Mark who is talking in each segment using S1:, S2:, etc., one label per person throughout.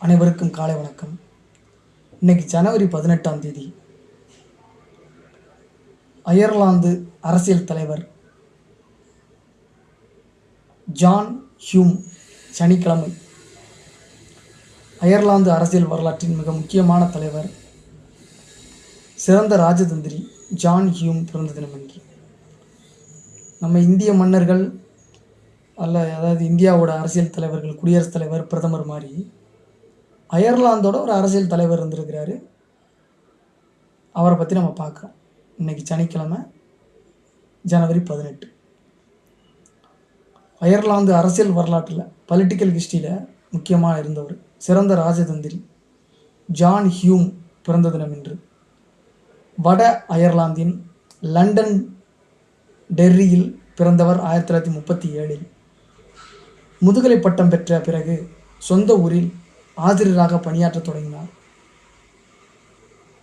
S1: அனைவருக்கும் காலை வணக்கம். இன்னைக்கு ஜனவரி 18ஆம் தேதி. அயர்லாந்து அரசியல் தலைவர் ஜான் ஹியூம் சனிக்கிழமை. அயர்லாந்து அரசியல் வரலாற்றின் மிக முக்கியமான தலைவர், சிறந்த ராஜதந்திரி ஜான் ஹியூம் பிறந்த தினம் இன்று. நம்ம இந்திய மன்னர்கள் அதாவது இந்தியாவோட அரசியல் தலைவர்கள், குடியரசுத் தலைவர், பிரதமர் மாதிரி அயர்லாந்தோட ஒரு அரசியல் தலைவர் இருந்திருக்கிறாரு. அவரை பற்றி நம்ம பார்க்குறோம். இன்றைக்கி சனிக்கிழமை ஜனவரி 18. அயர்லாந்து அரசியல் வரலாற்றில், பொலிட்டிக்கல் ஹிஸ்ட்ரியில் முக்கியமாக இருந்தவர், சிறந்த ராஜதந்திரி ஜான் ஹியூம் பிறந்த தினம் இன்று. வட அயர்லாந்தின் லண்டன் டெர்ரியில் பிறந்தவர். 1937 முதுகலை பட்டம் பெற்ற பிறகு சொந்த ஊரில் ஆசிரியராக பணியாற்றத் தொடங்கினார்.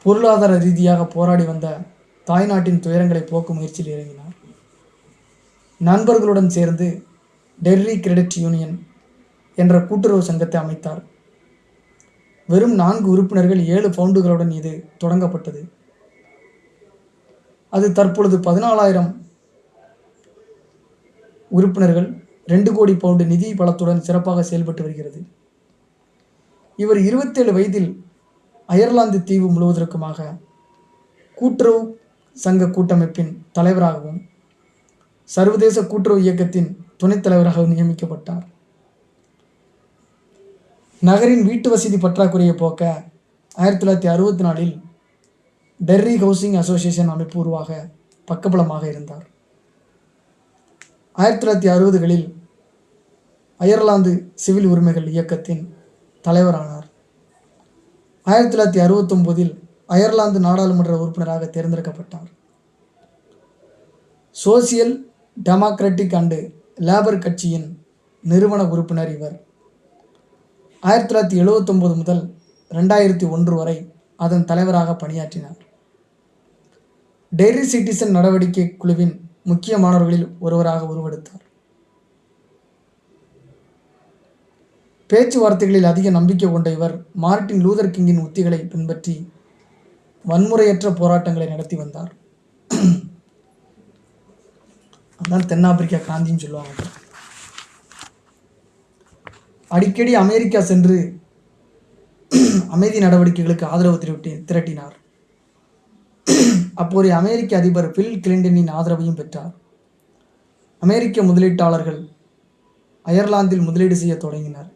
S1: பொருளாதார ரீதியாக போராடி வந்த தாய்நாட்டின் துயரங்களை போக்கும் முயற்சியில் இறங்கினார். நண்பர்களுடன் சேர்ந்து டெர்ரி கிரெடிட் யூனியன் என்ற கூட்டுறவு சங்கத்தை அமைத்தார். வெறும் 4 உறுப்பினர்கள் 7 பவுண்டுகளுடன் இது தொடங்கப்பட்டது. அது தற்பொழுது 14,000 உறுப்பினர்கள், 2 கோடி பவுண்டு நிதி பலத்துடன் சிறப்பாக செயல்பட்டு வருகிறது. இவர் 27 வயதில் அயர்லாந்து தீவு முழுவதற்குமாக கூட்டுறவு சங்க கூட்டமைப்பின் தலைவராகவும் சர்வதேச கூட்டுறவு இயக்கத்தின் துணைத் தலைவராகவும் நியமிக்கப்பட்டார். நகரின் வீட்டு வசதி பற்றாக்குறையை போக்க 1964 டெர்ரி ஹவுசிங் அசோசியேஷன் அமைப்பு உருவாக பக்கபலமாக இருந்தார். 1960களில் அயர்லாந்து சிவில் உரிமைகள் இயக்கத்தின் தலைவரானார். 1969 அயர்லாந்து நாடாளுமன்ற உறுப்பினராக தேர்ந்தெடுக்கப்பட்டார். சோசியல் டெமோக்ராட்டிக் அண்டு லேபர் கட்சியின் நிறுவன உறுப்பினர் இவர். 1979 முதல் 2001 வரை அதன் தலைவராக பணியாற்றினார். டெர்ரி சிட்டிசன் நடவடிக்கை குழுவின் முக்கியமானவர்களில் ஒருவராக உருவெடுத்தார். பேச்சுவார்த்தைகளில் அதிக நம்பிக்கை கொண்ட இவர் மார்ட்டின் லூதர் கிங்கின் உத்திகளை பின்பற்றி வன்முறையற்ற போராட்டங்களை நடத்தி வந்தார். அதான் தென்னாப்பிரிக்கா கிராந்தின்னு சொல்லுவாங்க. அடிக்கடி அமெரிக்கா சென்று அமைதி நடவடிக்கைகளுக்கு ஆதரவு திரட்டினார். அப்போதைய அமெரிக்க அதிபர் பில் கிளின்டனின் ஆதரவையும் பெற்றார். அமெரிக்க முதலீட்டாளர்கள் அயர்லாந்தில் முதலீடு செய்ய தொடங்கினர்.